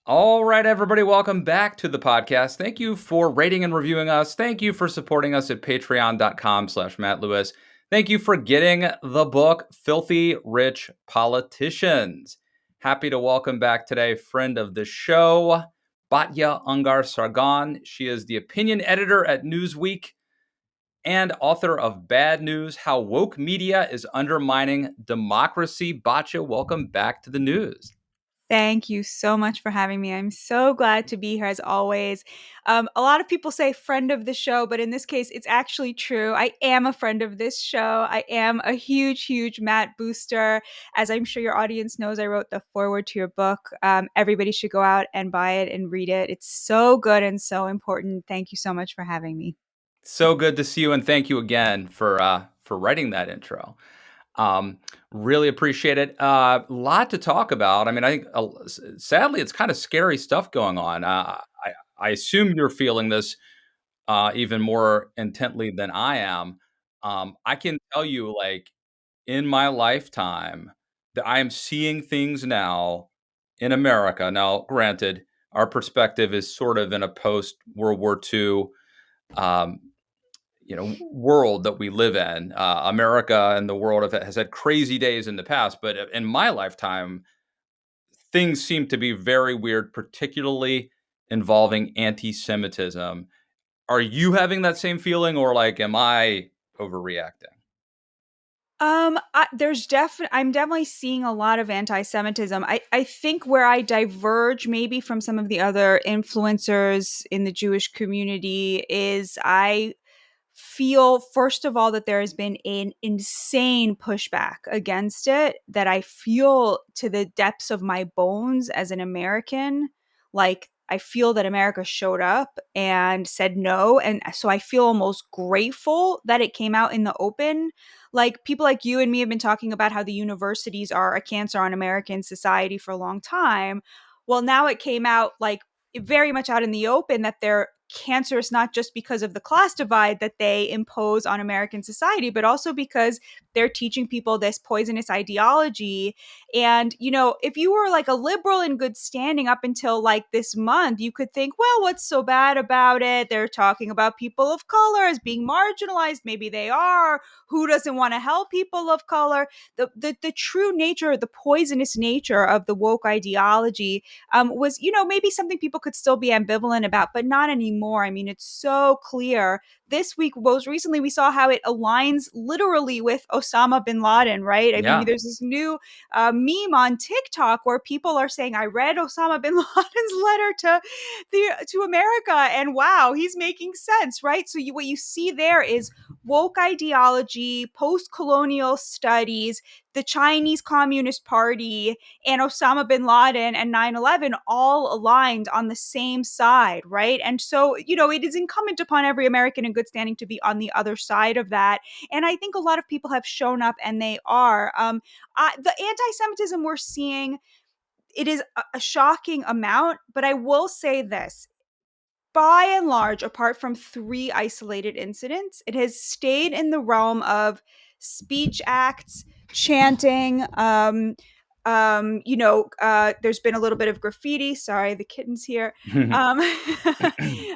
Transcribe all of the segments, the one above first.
All right, everybody, welcome back to the podcast. Thank you for rating and reviewing us. Thank you for supporting us at patreon.com/Matt Lewis. Thank you for getting the book, Filthy Rich Politicians. Happy to welcome back today, friend of the show, Batya Ungar-Sargon. She is the opinion editor at Newsweek and author of Bad News: How Woke Media is Undermining Democracy. Batya, welcome back to the news. Thank you so much for having me. I'm so glad to be here as always. A lot of people say friend of the show, but in this case, it's actually true. I am a friend of this show. I am a huge, huge Matt booster. As I'm sure your audience knows, I wrote the foreword to your book. Everybody should go out and buy it and read it. It's so good and so important. Thank you so much for having me. So good to see you, and thank you again for writing that intro. Um, really appreciate it. A lot to talk about. I mean, I think sadly, it's kind of scary stuff going on. I assume you're feeling this even more intently than I am. I can tell you, like in my lifetime, that I am seeing things now in America. Now, granted, our perspective is sort of in a post World War II um, world that we live in. America and the world has had crazy days in the past, but in my lifetime, things seem to be very weird, particularly involving anti-Semitism. Are you having that same feeling, or like, am I overreacting? I'm definitely seeing a lot of anti-Semitism. I think where I diverge maybe from some of the other influencers in the Jewish community is I feel, first of all, that there has been an insane pushback against it that I feel to the depths of my bones as an American. Like, I feel that America showed up and said no. And so I feel almost grateful that it came out in the open. Like, people like you and me have been talking about how the universities are a cancer on American society for a long time. Well, now it came out like very much out in the open that they're cancerous, not just because of the class divide that they impose on American society, but also because they're teaching people this poisonous ideology. And, if you were like a liberal in good standing up until like this month, you could think, well, what's so bad about it? They're talking about people of color as being marginalized. Maybe they are. Who doesn't want to help people of color? The true nature, the poisonous nature of the woke ideology was, maybe something people could still be ambivalent about, but not anymore. I mean, it's so clear. This week, most recently, we saw how it aligns literally with Osama bin Laden, right? I mean, Yeah. there's this new meme on TikTok where people are saying, "I read Osama bin Laden's letter to America, and wow, he's making sense," right? So what you see there is woke ideology, post-colonial studies, the Chinese Communist Party, and Osama bin Laden and 9/11 all aligned on the same side, right? And so, it is incumbent upon every American in good standing to be on the other side of that. And I think a lot of people have shown up and they are. The anti Semitism we're seeing, it is a shocking amount, but I will say this. By and large, apart from three isolated incidents, it has stayed in the realm of speech acts, chanting. There's been a little bit of graffiti. Sorry, the kitten's here.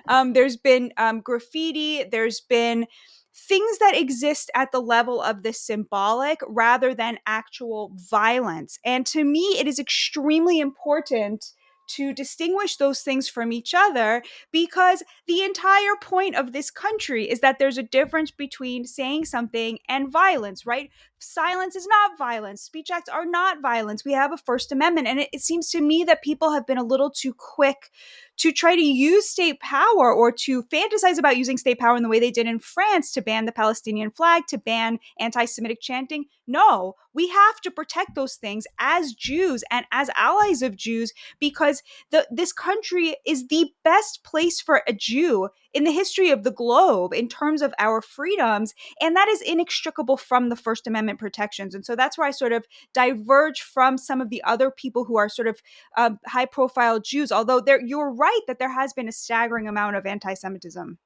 Um, there's been graffiti. There's been things that exist at the level of the symbolic rather than actual violence. And to me, it is extremely important to distinguish those things from each other, because the entire point of this country is that there's a difference between saying something and violence, right? Silence is not violence. Speech acts are not violence. We have a First Amendment. And it seems to me that people have been a little too quick to try to use state power or to fantasize about using state power in the way they did in France to ban the Palestinian flag, to ban anti Semitic chanting. No, we have to protect those things as Jews and as allies of Jews, because this country is the best place for a Jew in the history of the globe in terms of our freedoms. And that is inextricable from the First Amendment protections. And so that's where I sort of diverge from some of the other people who are sort of high profile Jews, although you're right that there has been a staggering amount of anti Semitism.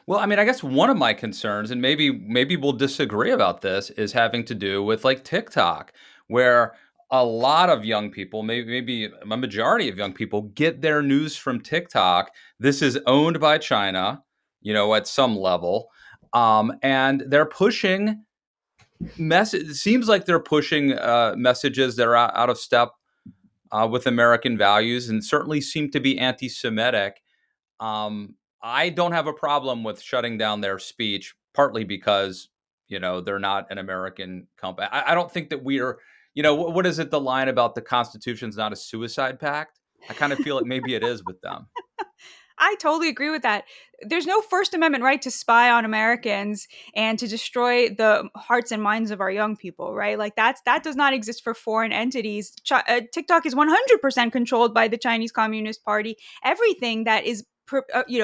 Well, I mean, I guess one of my concerns, and maybe we'll disagree about this, is having to do with like TikTok, where a lot of young people, maybe a majority of young people, get their news from TikTok. This is owned by China, at some level, and they're pushing message. It seems like they're pushing messages that are out of step with American values, and certainly seem to be anti-Semitic. I don't have a problem with shutting down their speech, partly because they're not an American company. I don't think that we are. What is it? The line about the Constitution's not a suicide pact. I kind of feel like maybe it is with them. I totally agree with that. There's no First Amendment right to spy on Americans and to destroy the hearts and minds of our young people, right? Like that does not exist for foreign entities. TikTok is 100% controlled by the Chinese Communist Party. Everything that is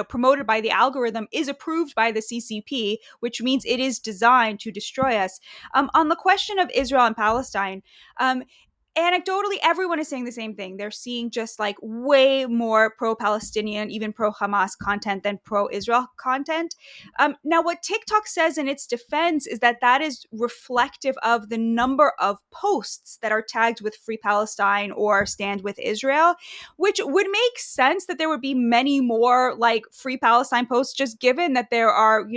promoted by the algorithm is approved by the CCP, which means it is designed to destroy us. On the question of Israel and Palestine, anecdotally, everyone is saying the same thing. They're seeing just like way more pro-Palestinian, even pro-Hamas content than pro-Israel content. Now, what TikTok says in its defense is that is reflective of the number of posts that are tagged with Free Palestine or Stand with Israel, which would make sense that there would be many more like Free Palestine posts, just given that there are,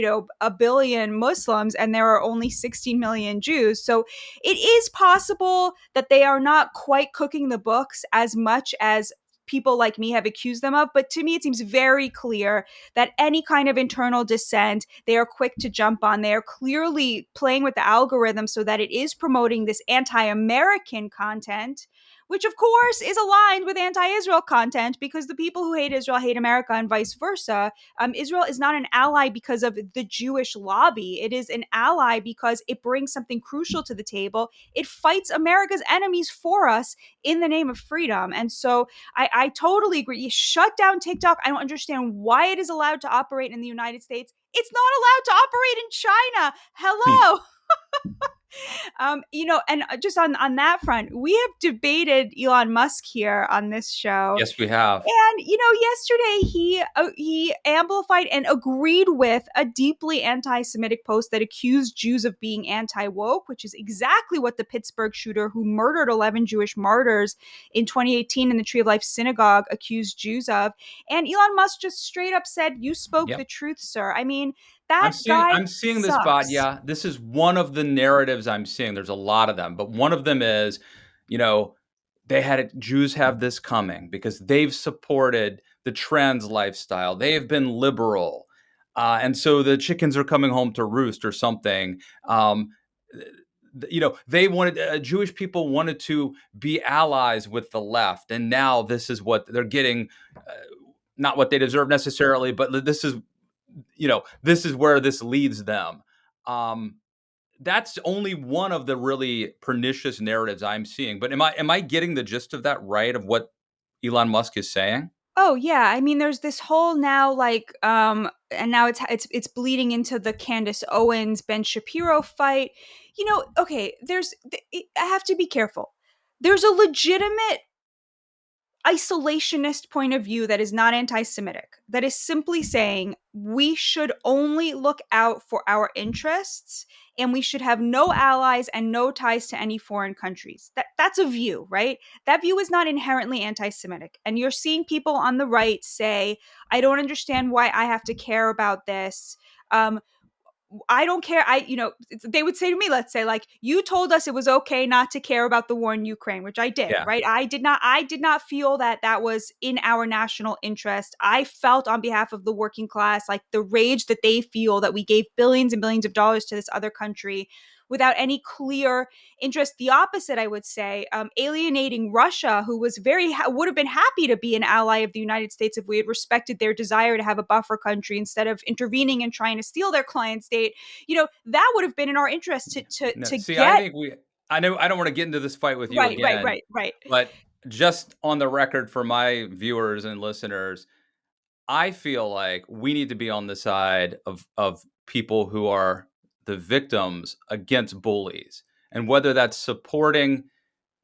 a billion Muslims and there are only 16 million Jews. So it is possible that they are not quite cooking the books as much as people like me have accused them of. But to me, it seems very clear that any kind of internal dissent, they are quick to jump on. They are clearly playing with the algorithm so that it is promoting this anti-American content, which of course is aligned with anti-Israel content because the people who hate Israel hate America and vice versa. Israel is not an ally because of the Jewish lobby. It is an ally because it brings something crucial to the table. It fights America's enemies for us in the name of freedom. And so I totally agree. You shut down TikTok. I don't understand why it is allowed to operate in the United States. It's not allowed to operate in China. Hello. And just on that front, we have debated Elon Musk here on this show. Yes, we have. And yesterday he amplified and agreed with a deeply anti-Semitic post that accused Jews of being anti-woke, which is exactly what the Pittsburgh shooter who murdered 11 Jewish martyrs in 2018 in the Tree of Life synagogue accused Jews of. And Elon Musk just straight up said, "You spoke the Yep. truth, sir." I mean, I'm that seeing guy I'm seeing this bot. sucks. Yeah, this is one of the narratives I'm seeing. There's a lot of them, but one of them is, you know, Jews have this coming because they've supported the trans lifestyle. They have been liberal, and so the chickens are coming home to roost or something. They wanted Jewish people wanted to be allies with the left, and now this is what they're getting. Not what they deserve necessarily, but this is where this leads them. Um, that's only one of the really pernicious narratives I'm seeing. But am I getting the gist of that right? Of what Elon Musk is saying? Oh yeah, I mean, there's this whole now like, and now it's bleeding into the Candace Owens Ben Shapiro fight. Okay, I have to be careful. There's a legitimate isolationist point of view that is not anti-Semitic, that is simply saying we should only look out for our interests and we should have no allies and no ties to any foreign countries. That's a view, right? That view is not inherently anti-Semitic. And you're seeing people on the right say, I don't understand why I have to care about this. I don't care. They would say to me, let's say, like, you told us it was okay not to care about the war in Ukraine, which I did, Yeah. right? I did not feel that was in our national interest. I felt on behalf of the working class, like the rage that they feel that we gave billions and billions of dollars to this other country without any clear interest. The opposite, I would say, alienating Russia, who was would have been happy to be an ally of the United States if we had respected their desire to have a buffer country instead of intervening and trying to steal their client state. That would have been in our interest No. to See, I get think I know I don't want to get into this fight with you right, right, again, right, right. but just on the record for my viewers and listeners, I feel like we need to be on the side of people who are the victims against bullies. And whether that's supporting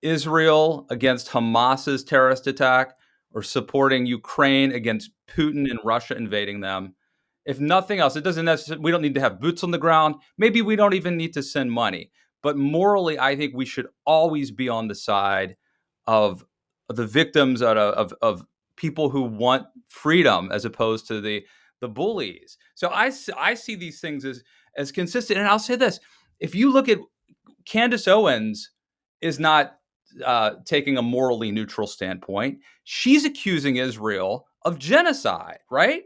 Israel against Hamas's terrorist attack or supporting Ukraine against Putin and Russia invading them. If nothing else, it doesn't necessarily, we don't need to have boots on the ground. Maybe we don't even need to send money. But morally, I think we should always be on the side of the victims of people who want freedom as opposed to the bullies. So I see these things as consistent. And I'll say this: if you look at Candace Owens, is not taking a morally neutral standpoint. She's accusing Israel of genocide, right?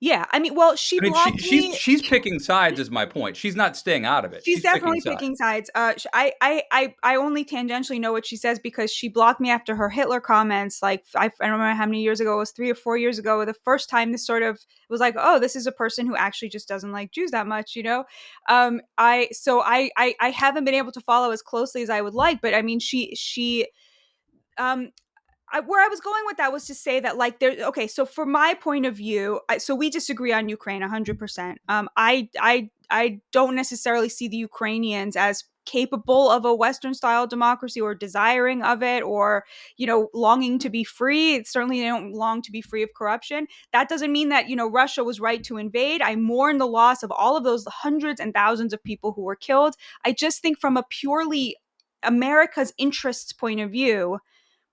Yeah, I mean, well, she I mean, she, blocked she's me. she's picking sides. Is my point. She's not staying out of it. She's She's picking definitely sides. picking sides. I only tangentially know what she says because she blocked me after her Hitler comments. Like I don't remember how many years ago it was, 3 or 4 years ago. The first time this sort of was like, oh, this is a person who actually just doesn't like Jews that much, you know. I haven't been able to follow as closely as I would like, but I mean, um where I was going with that was to say that, like, there. Okay, so from my point of view, so we disagree on Ukraine 100%. I don't necessarily see the Ukrainians as capable of a Western style democracy or desiring of it, or longing to be free. Certainly, they don't long to be free of corruption. That doesn't mean that Russia was right to invade. I mourn the loss of all of those hundreds and thousands of people who were killed. I just think from a purely America's interests point of view,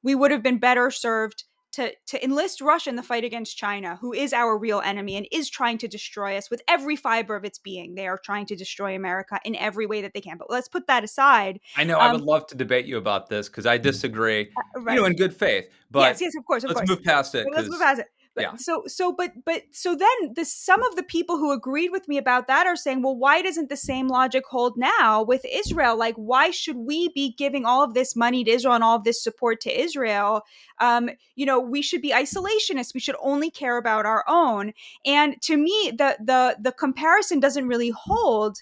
we would have been better served to enlist Russia in the fight against China, who is our real enemy and is trying to destroy us with every fiber of its being. They are trying to destroy America in every way that they can. But let's put that aside. I know I would love to debate you about this because I disagree, Right. in good faith. Yes, But yes, of course, of let's course. move past it Let's move because, past it. But yeah. so then some of the people who agreed with me about that are saying, well, why doesn't the same logic hold now with Israel? Like, why should we be giving all of this money to Israel and all of this support to Israel? We should be isolationists. We should only care about our own. And to me, the comparison doesn't really hold,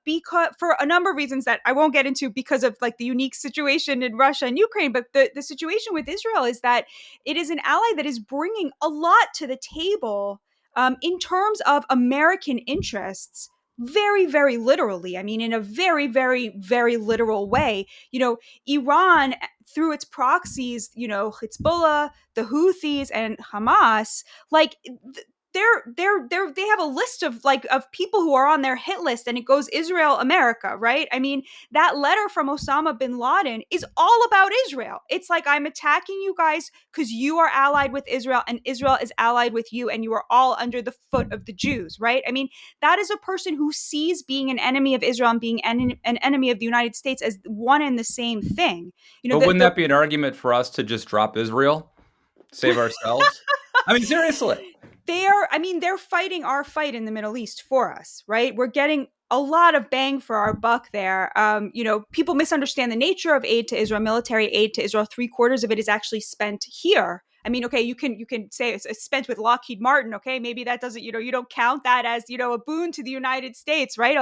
because for a number of reasons that I won't get into because of like the unique situation in Russia and Ukraine. But the situation with Israel is that it is an ally that is bringing a lot to the table, in terms of American interests. Very, very literally. I mean, in a very, very, very literal way. Iran, through its proxies, Hezbollah, the Houthis, and Hamas, like they have a list of people who are on their hit list, and it goes Israel, America, right? I mean, that letter from Osama bin Laden is all about Israel. It's like, I'm attacking you guys because you are allied with Israel and Israel is allied with you, and you are all under the foot of the Jews, right? I mean, that is a person who sees being an enemy of Israel and being an enemy of the United States as one and the same thing. But wouldn't that be an argument for us to just drop Israel, save ourselves? I mean, seriously. They're fighting our fight in the Middle East for us, right? We're getting a lot of bang for our buck there. People misunderstand the nature of aid to Israel, military aid to Israel. 3/4 of it is actually spent here. I mean, okay, you can say it's spent with Lockheed Martin. Okay, maybe that doesn't, you don't count that as, a boon to the United States, right?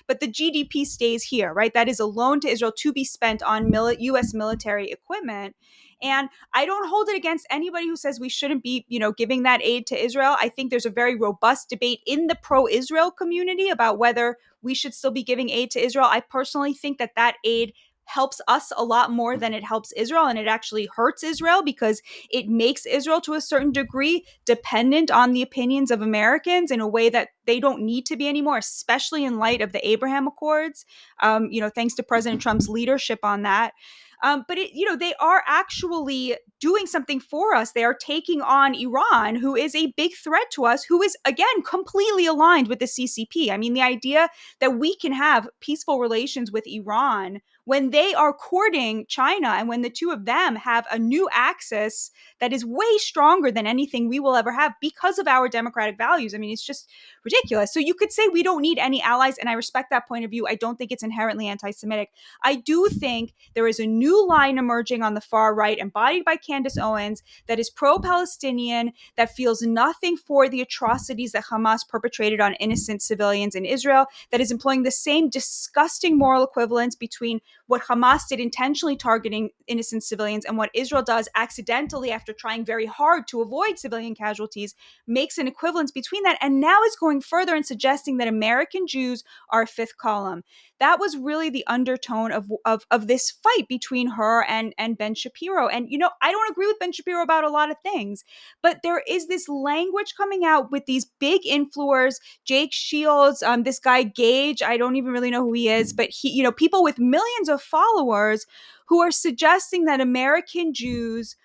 But the GDP stays here, right? That is a loan to Israel to be spent on U.S. military equipment. And I don't hold it against anybody who says we shouldn't be, giving that aid to Israel. I think there's a very robust debate in the pro-Israel community about whether we should still be giving aid to Israel. I personally think that aid helps us a lot more than it helps Israel, and it actually hurts Israel because it makes Israel to a certain degree dependent on the opinions of Americans in a way that they don't need to be anymore, especially in light of the Abraham Accords. Thanks to President Trump's leadership on that. But they are actually doing something for us. They are taking on Iran, who is a big threat to us, who is, again, completely aligned with the CCP. I mean, the idea that we can have peaceful relations with Iran when they are courting China, and when the two of them have a new axis that is way stronger than anything we will ever have because of our democratic values. I mean, it's just ridiculous. So you could say we don't need any allies, and I respect that point of view. I don't think it's inherently anti-Semitic. I do think there is a new line emerging on the far right, embodied by Candace Owens, that is pro-Palestinian, that feels nothing for the atrocities that Hamas perpetrated on innocent civilians in Israel, that is employing the same disgusting moral equivalence between what Hamas did intentionally targeting innocent civilians and what Israel does accidentally after trying very hard to avoid civilian casualties, makes an equivalence between that, and now is going further and suggesting that American Jews are a fifth column. that was really the undertone of this fight between her and Ben Shapiro. And I don't agree with Ben Shapiro about a lot of things, but there is this language coming out with these big influencers, Jake Shields, this guy Gage, I don't even really know who he is, but he, people with millions of followers who are suggesting that American Jews,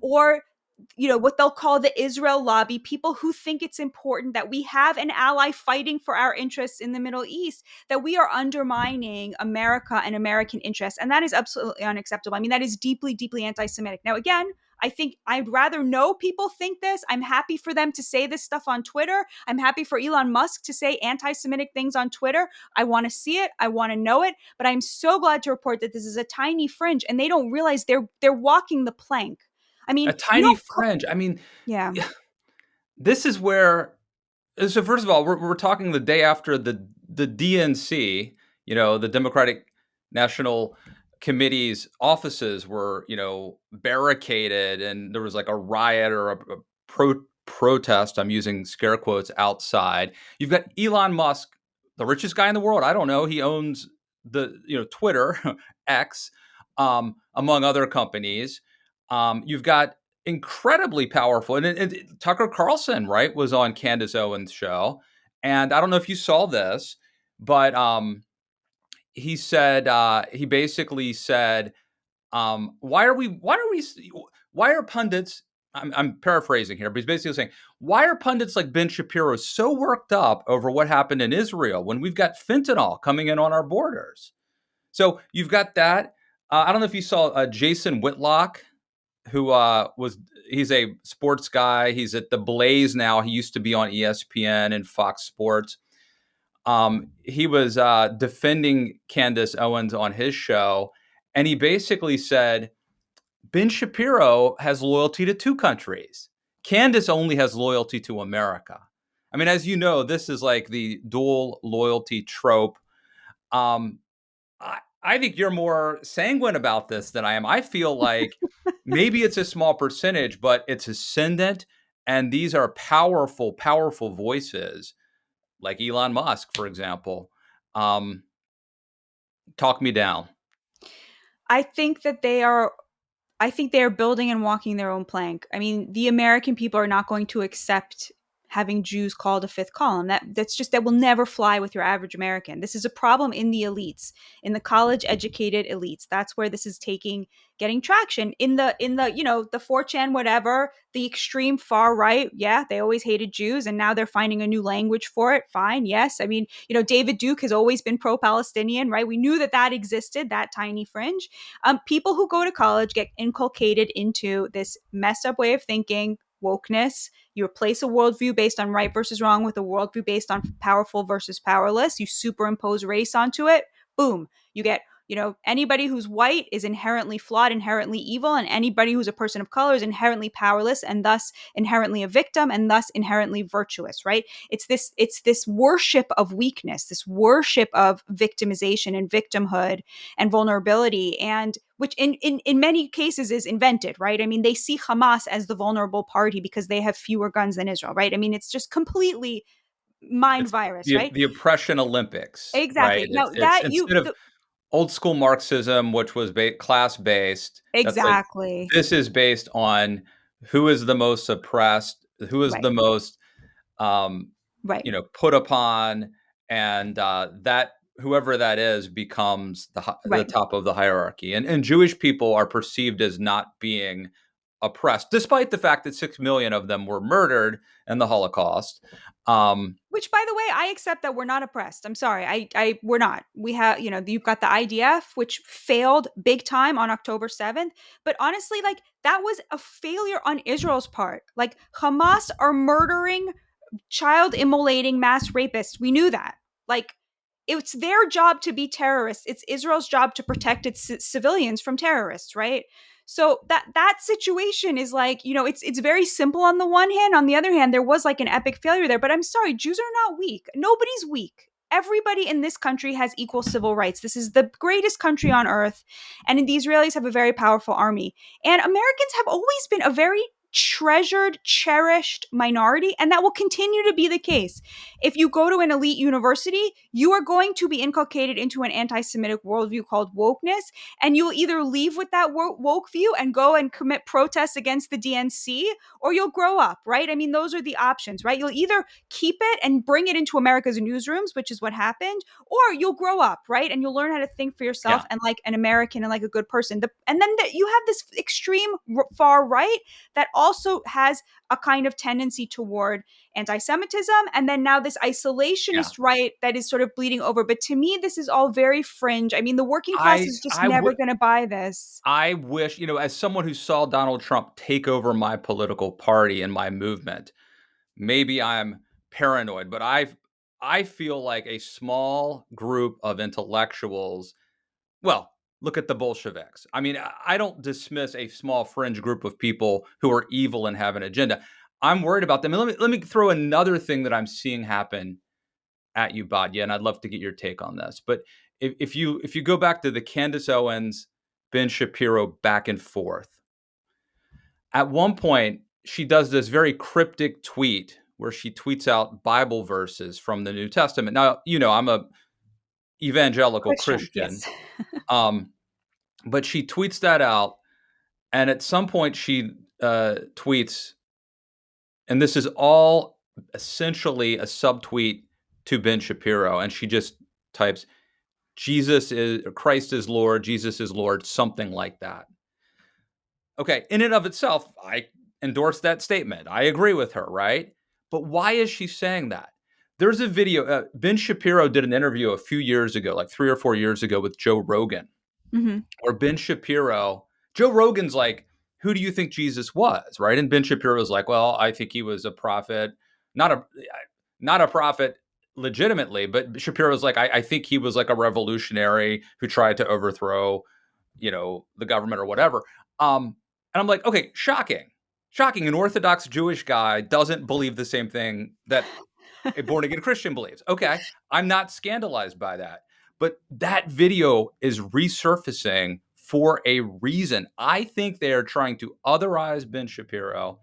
or what they'll call the Israel lobby, people who think it's important that we have an ally fighting for our interests in the Middle East, that we are undermining America and American interests. And that is absolutely unacceptable. I mean, that is deeply, deeply anti-Semitic. Now, again, I think I'd rather know people think this. I'm happy for them to say this stuff on Twitter. I'm happy for Elon Musk to say anti-Semitic things on Twitter. I want to see it. I want to know it. But I'm so glad to report that this is a tiny fringe, and they don't realize they're walking the plank. I A mean, you tiny don't. fringe. I mean, Yeah. this is where. So first of all, we're talking the day after the DNC, the Democratic National Committee's offices were, barricaded, and there was like a riot or a protest. I'm using scare quotes outside. You've got Elon Musk, the richest guy in the world. I don't know. He owns Twitter, X, among other companies. You've got incredibly powerful. And Tucker Carlson, right, was on Candace Owens' show. And I don't know if you saw this, but he said, he basically said, why are pundits, I'm paraphrasing here, but he's basically saying, why are pundits like Ben Shapiro so worked up over what happened in Israel when we've got fentanyl coming in on our borders? So you've got that. I don't know if you saw Jason Whitlock, who he's a sports guy. He's at the Blaze now. He used to be on ESPN and Fox Sports. He was defending Candace Owens on his show, and he basically said Ben Shapiro has loyalty to two countries. Candace only has loyalty to America. I mean, as you know, this is like the dual loyalty trope. Um, I think you're more sanguine about this than I am. I feel like maybe it's a small percentage, but it's ascendant. And these are powerful, powerful voices like Elon Musk, for example. Um, Talk me down. I think that they are building and walking their own plank. I mean, the American people are not going to accept having Jews called a fifth column. That will never fly with your average American. This is a problem in the elites, in the college educated elites. That's where this is getting traction. In the the 4chan whatever, the extreme far right, yeah, they always hated Jews, and now they're finding a new language for it. Fine, yes. I mean, David Duke has always been pro-Palestinian, right? We knew that existed, that tiny fringe. People who go to college get inculcated into this messed up way of thinking, wokeness. You replace a worldview based on right versus wrong with a worldview based on powerful versus powerless. You superimpose race onto it. Boom. You get, anybody who's white is inherently flawed, inherently evil, and anybody who's a person of color is inherently powerless and thus inherently a victim and thus inherently virtuous, right? It's this worship of weakness, this worship of victimization and victimhood and vulnerability, and which in many cases is invented, right? I mean, they see Hamas as the vulnerable party because they have fewer guns than Israel, right? I mean, it's just completely mind It's virus, the right? the oppression Olympics, right? Exactly. Now It's that instead of old school Marxism, which was class based. That's like exactly this is based on who is the most oppressed, who is right, the most um, right, put upon, and that whoever that is becomes the right. top of the hierarchy. And Jewish people are perceived as not being oppressed, despite the fact that 6 million of them were murdered in the Holocaust. Um, Which, by the way, I accept that we're not oppressed. I'm sorry, we're not. We have, you've got the IDF, which failed big time on October 7th. But honestly, like that was a failure on Israel's part. Like Hamas are murdering, child immolating mass rapists. We knew that. Like it's their job to be terrorists. It's Israel's job to protect its civilians from terrorists, right? So that situation is like, it's very simple on the one hand. On the other hand, there was like an epic failure there. But I'm sorry, Jews are not weak. Nobody's weak. Everybody in this country has equal civil rights. This is the greatest country on earth. And the Israelis have a very powerful army. And Americans have always been a very treasured, cherished minority, and that will continue to be the case. If you go to an elite university, you are going to be inculcated into an anti-Semitic worldview called wokeness, and you'll either leave with that woke view and go and commit protests against the DNC, or you'll grow up, right? I mean, those are the options, right? You'll either keep it and bring it into America's newsrooms, which is what happened, or you'll grow up, right? And you'll learn how to think for yourself Yeah. and like an American and like a good person. And then you have this extreme far right that also has a kind of tendency toward anti-Semitism, and then now this Yeah. isolationist right that is sort of bleeding over. But to me, this is all very fringe. I mean, the working class I is just I never would going to buy this. I wish, as someone who saw Donald Trump take over my political party and my movement, maybe I'm paranoid, but I feel like a small group of intellectuals. Well, look at the Bolsheviks. I mean, I don't dismiss a small fringe group of people who are evil and have an agenda. I'm worried about them. And let me throw another thing that I'm seeing happen at you, Batya, and I'd love to get your take on this. But if you go back to the Candace Owens, Ben Shapiro back and forth, at one point she does this very cryptic tweet where she tweets out Bible verses from the New Testament. Now, I'm a evangelical Christian, Christian, yes. um, but she tweets that out, and at some point she tweets, and this is all essentially a subtweet to Ben Shapiro, and she just types, Christ is Lord, Jesus is Lord, something like that. Okay, in and of itself, I endorse that statement. I agree with her, right? But why is she saying that? There's a video. Ben Shapiro did an interview a few years ago, like 3 or 4 years ago, with Joe Rogan, Mm-hmm. or Joe Rogan's like, who do you think Jesus was, right? And Ben Shapiro's like, well, I think he was a prophet, not a not a prophet legitimately, but Shapiro's like, I think he was like a revolutionary who tried to overthrow, the government or whatever. And I'm like, okay, shocking. An Orthodox Jewish guy doesn't believe the same thing that a born again Christian believes. Okay, I'm not scandalized by that. But that video is resurfacing for a reason. I think they are trying to otherize Ben Shapiro,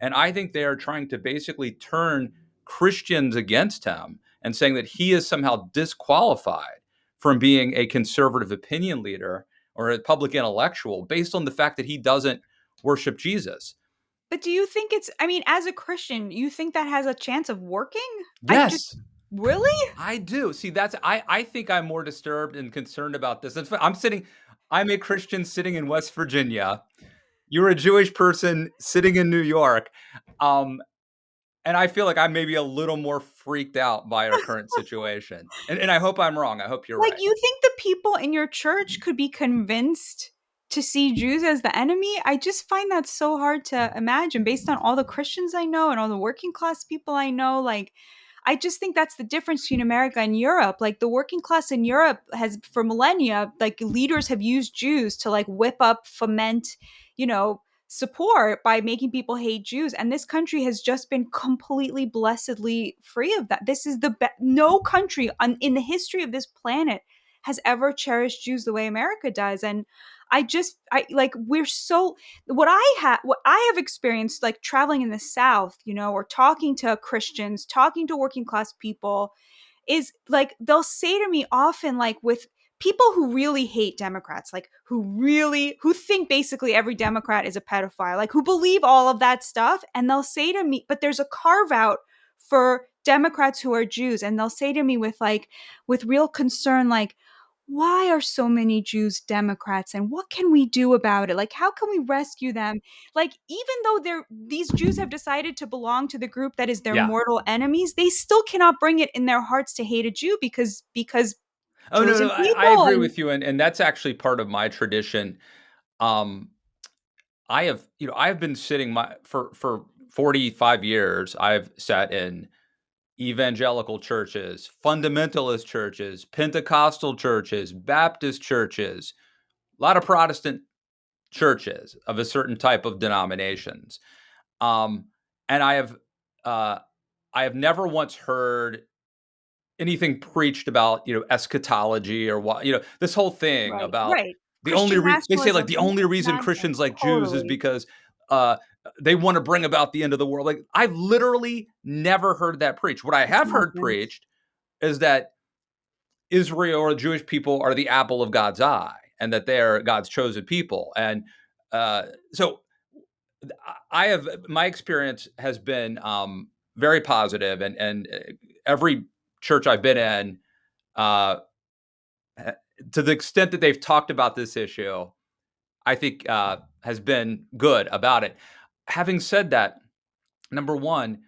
and I think they are trying to basically turn Christians against him and saying that he is somehow disqualified from being a conservative opinion leader or a public intellectual based on the fact that he doesn't worship Jesus. But do you think I mean, as a Christian, you think that has a chance of working? I just, Yes, really? I do. See, I think I'm more disturbed and concerned about this. I'm a Christian sitting in West Virginia. You're a Jewish person sitting in New York. Um, and I feel like I'm maybe a little more freaked out by our current situation. And I hope I'm wrong. I hope you're Like, right. you think the people in your church could be convinced to see Jews as the enemy? I just find that so hard to imagine based on all the Christians I know and all the working class people I know. Like, I just think that's the difference between America and Europe. Like, the working class in Europe has, for millennia, like, leaders have used Jews to like whip up, foment, you know, support by making people hate Jews. And this country has just been completely blessedly free of that. This is no country in the history of this planet has ever cherished Jews the way America does. And I like, we're so, what I have experienced, like traveling in the South, or talking to Christians, talking to working class people, is like they'll say to me often, like, with people who really hate Democrats, like who think basically every Democrat is a pedophile, like who believe all of that stuff, and they'll say to me, but there's a carve out for Democrats who are Jews, and they'll say to me with real concern, like, why are so many Jews Democrats, and what can we do about it? Like, how can we rescue them? Like, even though these Jews have decided to belong to the group that is their Yeah. mortal enemies, they still cannot bring it in their hearts to hate a Jew because Oh, no, chosen no. I people. agree And with you. And that's actually part of my tradition. Um, I've been sitting for 45 years. I've sat in evangelical churches, fundamentalist churches, Pentecostal churches, Baptist churches, a lot of Protestant churches of a certain type of denominations. Um, and uh, I have never once heard anything preached about, eschatology or what, this whole thing right, about right. Christian they say, like, nationalism, the only reason nonsense, Christians like Jews is totally. because they want to bring about the end of the world. Like, I've literally never heard that preached. What I It's have heard nonsense. preached is that Israel or Jewish people are the apple of God's eye, and that they're God's chosen people. And so I have, my experience has been very positive, and every church I've been in, uh, to the extent that they've talked about this issue, I think has been good about it. Having said that, number one,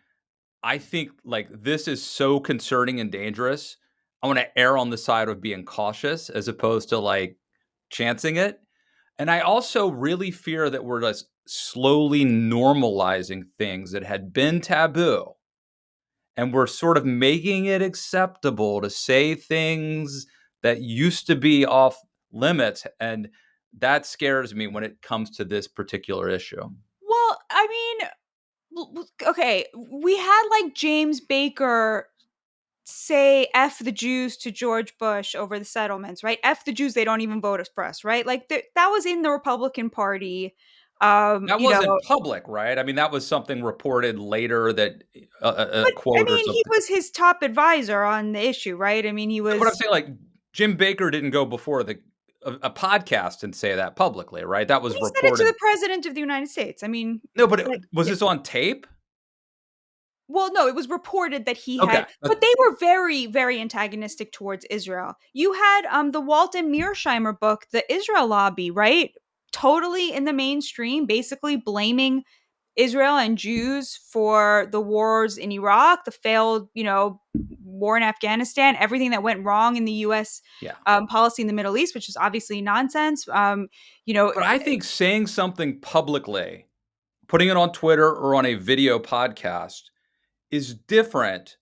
I think like this is so concerning and dangerous. I want to err on the side of being cautious as opposed to like chancing it. And I also really fear that we're just slowly normalizing things that had been taboo, and we're sort of making it acceptable to say things that used to be off limits. And that scares me when it comes to this particular issue. Well, I mean, okay, we had like James Baker say F the Jews to George Bush over the settlements, right? F the Jews, they don't even vote for us, right? Like that was in the Republican Party. That You know, wasn't public, right? I mean, that was something reported later, that a but I quote or mean, he something. was his top advisor on the issue, right? I mean, he But I'm was. saying, like, Jim Baker didn't go before a podcast and say that publicly, right? That was He said it to reported. the president of the United States. I mean, No, but like, was yeah. this on tape? Well, no, it was reported that he Okay. had, but they were very, very antagonistic towards Israel. You had the Walton Mearsheimer book, The Israel Lobby, right? Totally in the mainstream, basically blaming Israel and Jews for the wars in Iraq, the failed, war in Afghanistan, everything that went wrong in the U.S. Yeah. Policy in the Middle East, which is obviously nonsense. You know, But I think saying something publicly, putting it on Twitter or on a video podcast, is different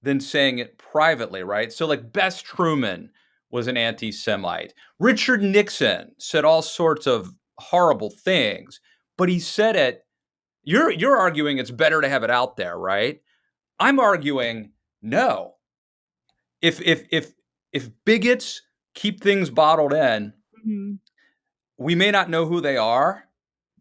than saying it privately, right? So, like, Bess Truman was an anti Semite. Richard Nixon said all sorts of horrible things, but he said it. You're arguing it's better to have it out there, right? I'm arguing no. If bigots keep things bottled in, mhm. we may not know who they are,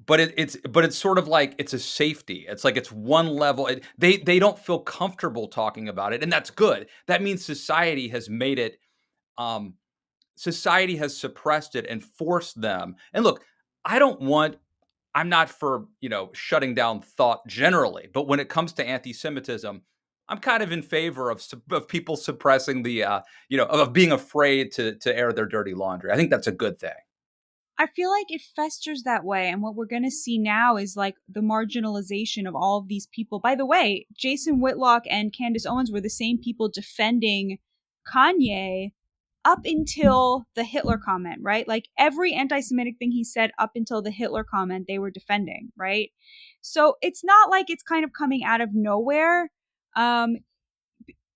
but it's sort of like it's a safety. It's like it's one level. They don't feel comfortable talking about it, and that's good. That means society has made it. Um, Society has suppressed it and forced them. And look, I don't want. I'm not for shutting down thought generally, but when it comes to anti-Semitism, I'm kind of in favor of people suppressing the of being afraid to air their dirty laundry. I think that's a good thing. I feel like it festers that way. And what we're going to see now is like the marginalization of all of these people. By the way, Jason Whitlock and Candace Owens were the same people defending Kanye up until the Hitler comment, right? Like every anti Semitic thing he said up until the Hitler comment, they were defending, right? So it's not like it's kind of coming out of nowhere. Um,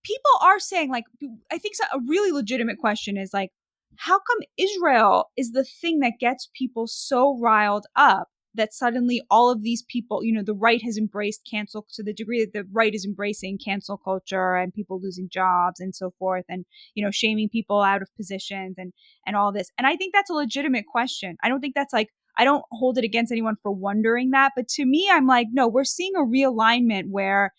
People are saying, like, I think a really legitimate question is like, how come Israel is the thing that gets people so riled up that suddenly all of these people, the right has embraced cancel to the degree that the right is embracing cancel culture and people losing jobs and so forth, and shaming people out of positions and all this. And I think that's a legitimate question. I don't think that's like, I don't hold it against anyone for wondering that, but to me, I'm like, no, we're seeing a realignment where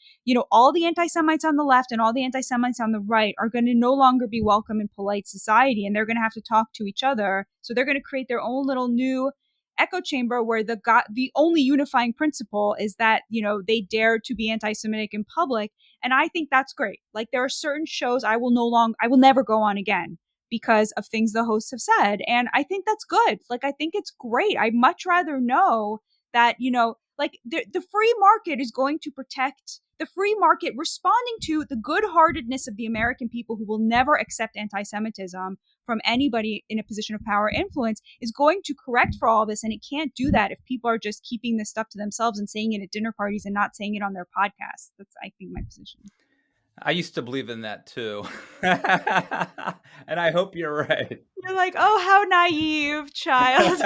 all the anti-Semites on the left and all the anti-Semites on the right are going to no longer be welcome in polite society, and they're going to have to talk to each other. So they're going to create their own little new echo chamber where the only unifying principle is that, they dare to be anti-Semitic in public. And I think that's great. Like, there are certain shows I will never go on again because of things the hosts have said. And I think that's good. Like, I think it's great. I'd much rather know that, like the free market is going to protect the free market, responding to the good-heartedness of the American people who will never accept anti-Semitism from anybody in a position of power or influence, is going to correct for all this. And it can't do that if people are just keeping this stuff to themselves and saying it at dinner parties and not saying it on their podcasts. That's, I think, my position. I used to believe in that too. And I hope you're right. You're like, oh, how naive, child.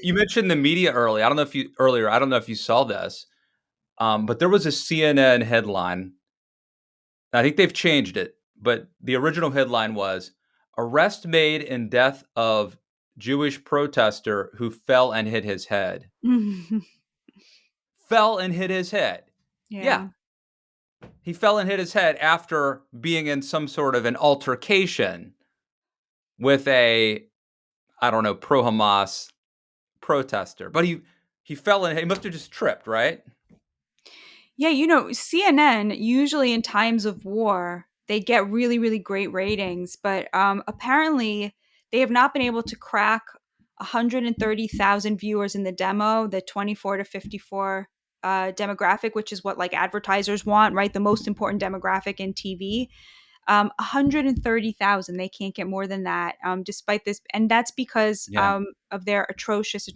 You mentioned the media earlier. I don't know if you saw this, but there was a CNN headline. I think they've changed it, but the original headline was "Arrest Made in Death of Jewish protester who fell and hit his head. Fell and hit his head. Yeah, Yeah. he fell and hit his head after being in some sort of an altercation with a, I don't know, pro-Hamas protester. But he fell and he must have just tripped, right? Yeah, CNN usually in times of war, they get really, really great ratings, but apparently they have not been able to crack 130,000 viewers in the demo, the 24 to 54 demographic, which is what like advertisers want, right? The most important demographic in TV. 130,000. They can't get more than that, despite this, and that's because Yeah. of their atrocious I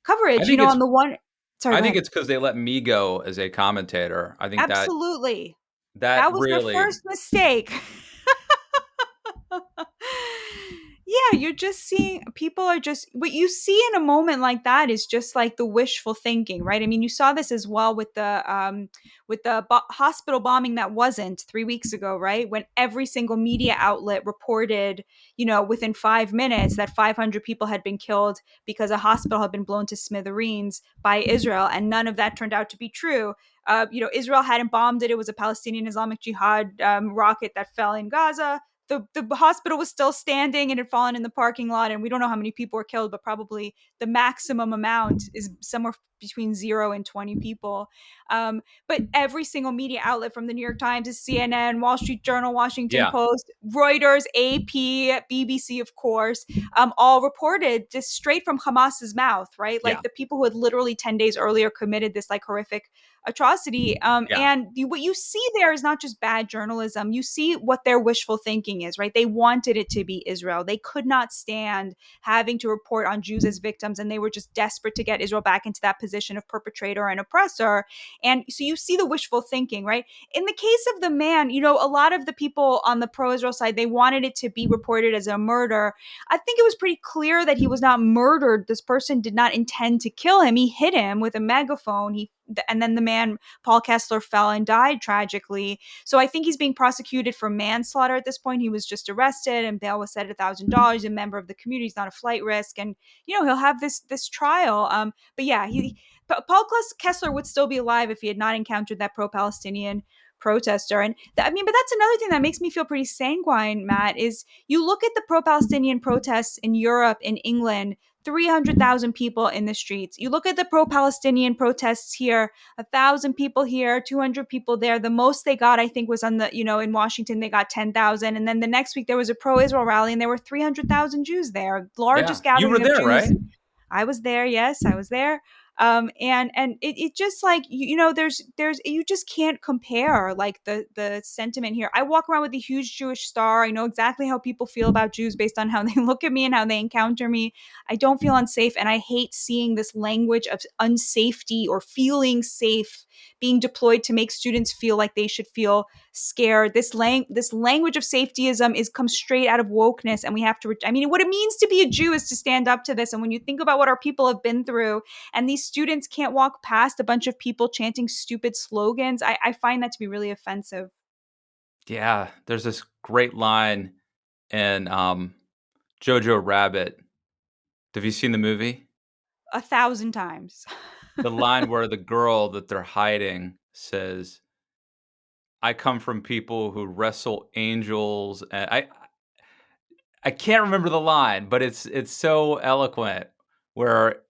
coverage. think On the one, sorry, I go think ahead. it's because they let me go as a commentator. I think Absolutely. that That was their really, first mistake. Yeah, you're just seeing people are just what you see in a moment like that is just like the wishful thinking, right? I mean, you saw this as well with the hospital bombing that wasn't 3 weeks ago, right? When every single media outlet reported, within 5 minutes that 500 people had been killed because a hospital had been blown to smithereens by Israel, and none of that turned out to be true. Israel hadn't bombed it; it was a Palestinian Islamic Jihad rocket that fell in Gaza. The hospital was still standing and had fallen in the parking lot, and we don't know how many people were killed, but probably the maximum amount is somewhere between 0 and 20 people. But every single media outlet, from the New York Times to CNN, Wall Street Journal, Washington yeah, Post, Reuters, AP, BBC, of course, all reported just straight from Hamas's mouth, right? yeah, Like the people who had literally 10 days earlier committed this like horrific atrocity. yeah, And what you see there is not just bad journalism. You see what their wishful thinking is, right? They wanted it to be Israel. They could not stand having to report on Jews as victims, and they were just desperate to get Israel back into that position of perpetrator and oppressor. And so you see the wishful thinking, right? In the case of the man, a lot of the people on the pro-Israel side, they wanted it to be reported as a murder. I think it was pretty clear that he was not murdered. This person did not intend to kill him. He hit him with a megaphone. And then the man, Paul Kessler, fell and died tragically. So I think he's being prosecuted for manslaughter at this point. He was just arrested, and bail was set at $1,000. A member of the community, he's not a flight risk, and he'll have this trial. But yeah, Paul Kessler would still be alive if he had not encountered that pro-Palestinian protester. And I mean, but that's another thing that makes me feel pretty sanguine, Matt, is you look at the pro-Palestinian protests in Europe, in England, 300,000 people in the streets. You look at the pro-Palestinian protests here, 1,000 people here, 200 people there. The most they got, I think, was in Washington, they got 10,000. And then the next week there was a pro-Israel rally and there were 300,000 Jews there, yeah. largest You were gathering of there, Jews. right? I was there. Yes, I was there. And it just like there's you just can't compare like the sentiment here. I walk around with a huge Jewish star. I know exactly how people feel about Jews based on how they look at me and how they encounter me. I don't feel unsafe, and I hate seeing this language of unsafety or feeling safe being deployed to make students feel like they should feel scared. This language of safetyism is comes straight out of wokeness, and we have to. I mean, what it means to be a Jew is to stand up to this. And when you think about what our people have been through, and these students can't walk past a bunch of people chanting stupid slogans, I find that to be really offensive. Yeah. There's this great line in Jojo Rabbit. Have you seen the movie? 1,000 times. The line where the girl that they're hiding says, "I come from people who wrestle angels." And I can't remember the line, but it's so eloquent where,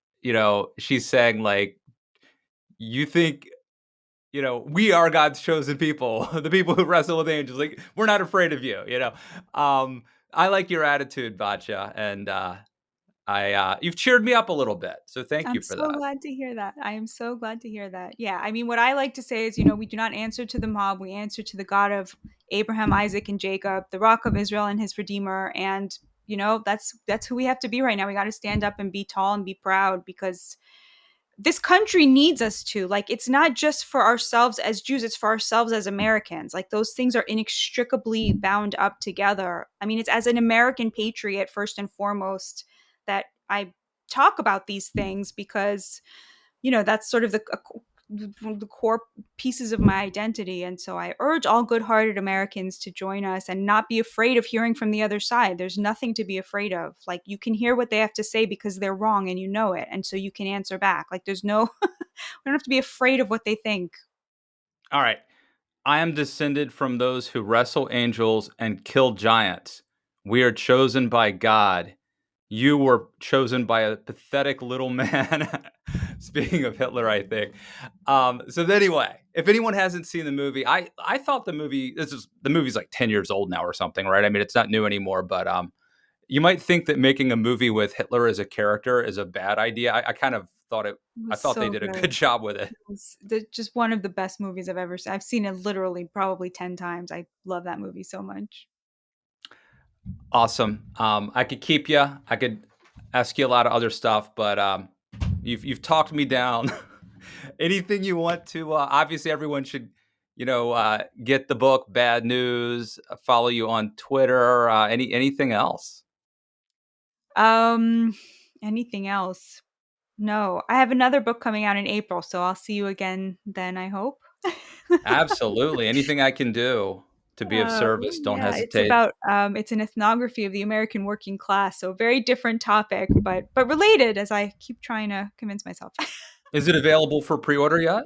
she's saying like, "You think, we are God's chosen people, the people who wrestle with angels. Like, we're not afraid of you." I like your attitude, Batya, and you've cheered me up a little bit. So thank I'm you for so that. glad to hear that. I am so glad to hear that. Yeah, I mean, what I like to say is, we do not answer to the mob. We answer to the God of Abraham, Isaac, and Jacob, the Rock of Israel and His Redeemer. And that's who we have to be right now. We got to stand up and be tall and be proud, because this country needs us to. Like, it's not just for ourselves as Jews, it's for ourselves as Americans. Like, those things are inextricably bound up together. I mean, it's as an American patriot, first and foremost, that I talk about these things, because that's sort of one of the core pieces of my identity. And so I urge all good-hearted Americans to join us and not be afraid of hearing from the other side. There's nothing to be afraid of. Like, you can hear what they have to say because they're wrong and you know it, and so you can answer back. Like, there's no we don't have to be afraid of what they think. All right. I am descended from those who wrestle angels and kill giants. We are chosen by God. You were chosen by a pathetic little man. Speaking of Hitler, I think. Anyway, if anyone hasn't seen the movie, I thought the movie's like 10 years old now or something, right? I mean, it's not new anymore, but you might think that making a movie with Hitler as a character is a bad idea. I kind of thought it. It I was thought they so did a good. good job with it. It was just one of the best movies I've ever seen. I've seen it literally probably 10 times. I love that movie so much. Awesome. I could keep you. I could ask you a lot of other stuff, but you've talked me down. Anything you want to? Obviously, everyone should, get the book Bad News. Follow you on Twitter. Anything else? Um, anything else? No, I have another book coming out in April, so I'll see you again then, I hope. Absolutely. Anything I can do to be of service, don't Yeah, it's hesitate. about it's an ethnography of the American working class, so very different topic, but related, as I keep trying to convince myself. Is it available for pre-order yet?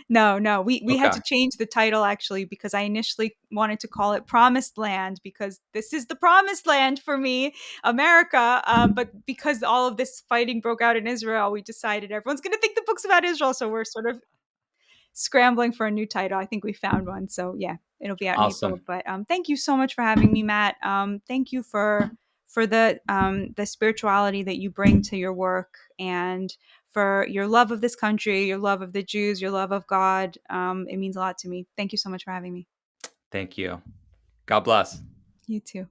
No, no, we had Okay. to change the title actually because I initially wanted to call it Promised Land because this is the promised land for me, America. But because all of this fighting broke out in Israel, we decided everyone's going to think the book's about Israel, so we're sort of scrambling for a new title. I think we found one. So yeah, it'll be out in April. Awesome. But thank you so much for having me, Matt. Thank you for the spirituality that you bring to your work and for your love of this country, your love of the Jews, your love of God. It means a lot to me. Thank you so much for having me. Thank you. God bless. You too.